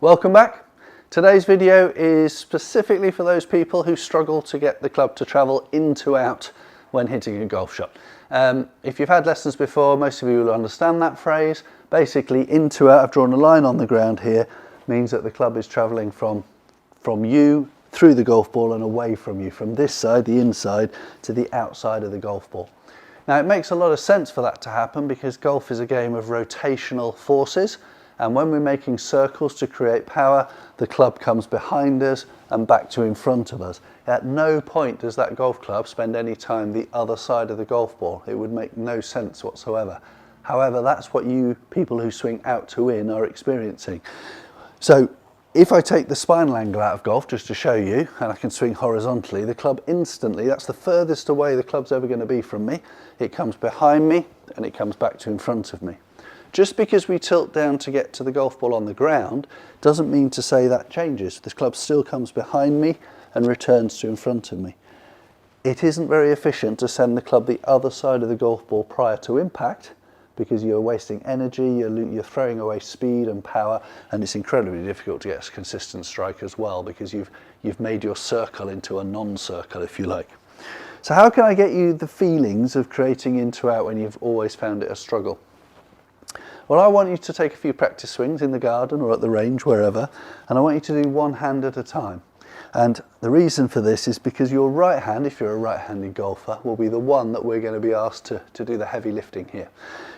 Welcome back. Today's video is specifically for those people who struggle to get the club to travel in to out when hitting a golf shot. If you've had lessons before, most of you will understand that phrase. Basically, in to out, I've drawn a line on the ground here, means that the club is travelling from you through the golf ball and away from you, from this side, the inside, to the outside of the golf ball. Now, it makes a lot of sense for that to happen because golf is a game of rotational forces, and when we're making circles to create power, the club comes behind us and back to in front of us. At no point does that golf club spend any time the other side of the golf ball. It would make no sense whatsoever. However, that's what you people who swing out to in are experiencing. So if I take the spinal angle out of golf just to show you, and I can swing horizontally, the club instantly, that's the furthest away the club's ever going to be from me. It comes behind me and it comes back to in front of me. Just because we tilt down to get to the golf ball on the ground doesn't mean to say that changes. The club still comes behind me and returns to in front of me. It isn't very efficient to send the club the other side of the golf ball prior to impact because you're wasting energy, you're throwing away speed and power, and it's incredibly difficult to get a consistent strike as well because you've made your circle into a non-circle, if you like. So how can I get you the feelings of creating in to out when you've always found it a struggle? Well, I want you to take a few practice swings in the garden or at the range, wherever, and I want you to do one hand at a time. And the reason for this is because your right hand, if you're a right-handed golfer, will be the one that we're going to be asked to do the heavy lifting here.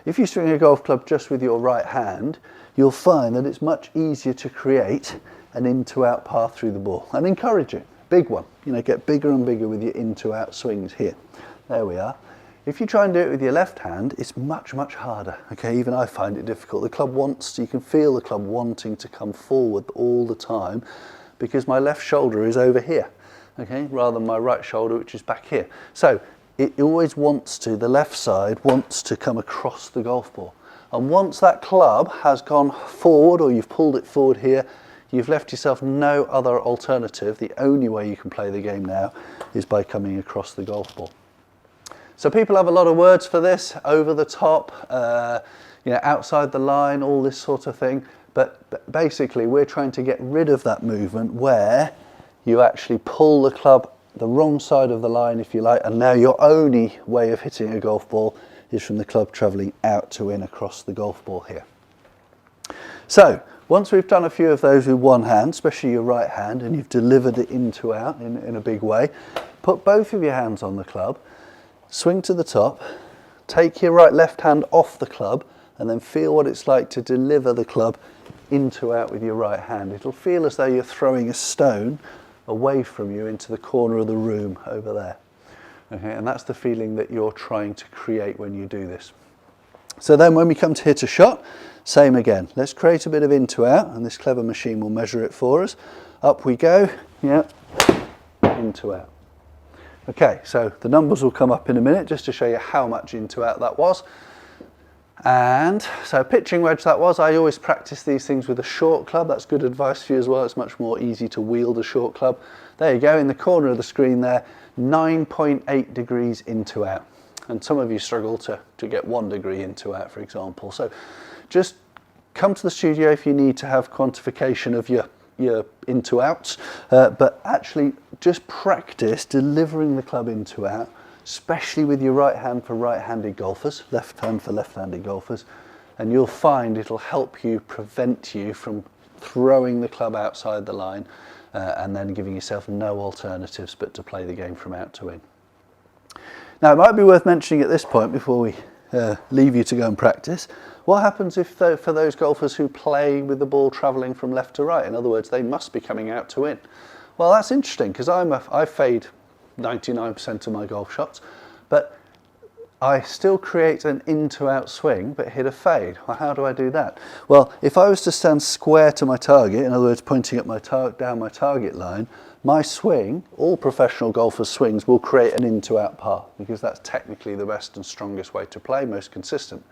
If you swing a golf club just with your right hand, you'll find that it's much easier to create an in-to-out path through the ball. And encourage it, big one. You know, get bigger and bigger with your in-to-out swings here. There we are. If you try and do it with your left hand, it's much, much harder. Okay, even I find it difficult. The club wants to, you can feel the club wanting to come forward all the time because my left shoulder is over here, okay, rather than my right shoulder, which is back here. So it always wants to, the left side wants to come across the golf ball. And once that club has gone forward, or you've pulled it forward here, you've left yourself no other alternative. The only way you can play the game now is by coming across the golf ball. So people have a lot of words for this, over the top, you know, outside the line, all this sort of thing. But basically, we're trying to get rid of that movement where you actually pull the club the wrong side of the line, if you like, and now your only way of hitting a golf ball is from the club travelling out to in across the golf ball here. So once we've done a few of those with one hand, especially your right hand, and you've delivered it in to out in a big way, put both of your hands on the club, swing to the top, take your left hand off the club, and then feel what it's like to deliver the club into out with your right hand. It'll feel as though you're throwing a stone away from you into the corner of the room over there. Okay, and that's the feeling that you're trying to create when you do this. So then when we come to hit a shot, same again. Let's create a bit of in to out, and this clever machine will measure it for us. Up we go, yeah, in to out. Okay, so the numbers will come up in a minute just to show you how much in to out that was. And so pitching wedge that was. I always practice these things with a short club. That's good advice for you as well. It's much more easy to wield a short club. There you go, in the corner of the screen there, 9.8 degrees in to out. And some of you struggle to get 1 degree in to out, for example. So just come to the studio if you need to have quantification of your in to outs, but actually just practice delivering the club in to out, especially with your right hand for right-handed golfers, left hand for left-handed golfers, and you'll find it'll help you prevent you from throwing the club outside the line and then giving yourself no alternatives but to play the game from out to in. Now, it might be worth mentioning at this point, before we leave you to go and practice, what happens if for those golfers who play with the ball travelling from left to right? In other words, they must be coming out to in. Well, that's interesting because I fade 99% of my golf shots, but I still create an in to out swing but hit a fade. Well, how do I do that? Well, if I was to stand square to my target, in other words pointing at my down my target line, my swing, all professional golfers' swings, will create an in to out path because that's technically the best and strongest way to play, most consistent,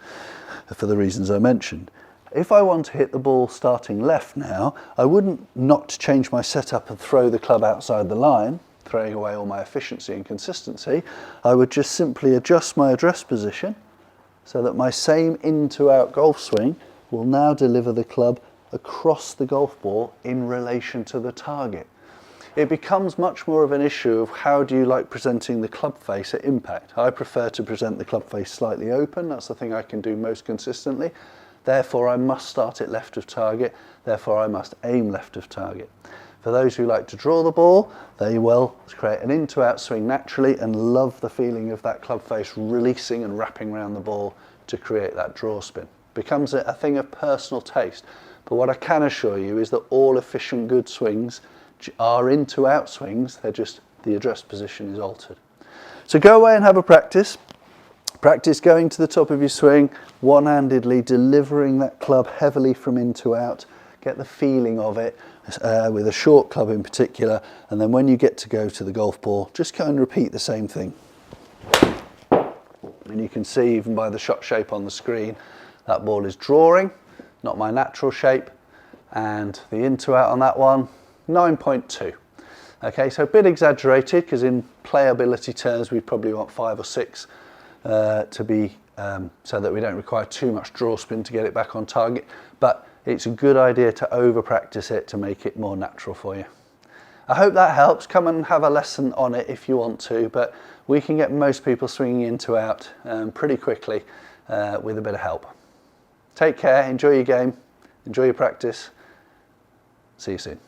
for the reasons I mentioned. If I want to hit the ball starting left now, I wouldn't not change my setup and throw the club outside the line, throwing away all my efficiency and consistency. I would just simply adjust my address position so that my same in to out golf swing will now deliver the club across the golf ball in relation to the target. It becomes much more of an issue of how do you like presenting the club face at impact. I prefer to present the club face slightly open. That's the thing I can do most consistently. Therefore, I must start it left of target. Therefore, I must aim left of target. For those who like to draw the ball, they will create an in-to-out swing naturally and love the feeling of that club face releasing and wrapping around the ball to create that draw spin. Becomes a thing of personal taste. But what I can assure you is that all efficient good swings are into-out swings. They're just the address position is altered. So go away and have a practice. Practice going to the top of your swing, one-handedly delivering that club heavily from in to out. Get the feeling of it with a short club in particular, and then when you get to go to the golf ball, just go and repeat the same thing. And you can see even by the shot shape on the screen, that ball is drawing, not my natural shape, and the in to out on that one, 9.2. Okay, so a bit exaggerated because in playability terms we probably want 5 or 6 to be so that we don't require too much draw spin to get it back on target, but it's a good idea to over practice it to make it more natural for you. I hope that helps. Come and have a lesson on it if you want to, but we can get most people swinging into out pretty quickly with a bit of help. Take care, enjoy your game, enjoy your practice. See you soon.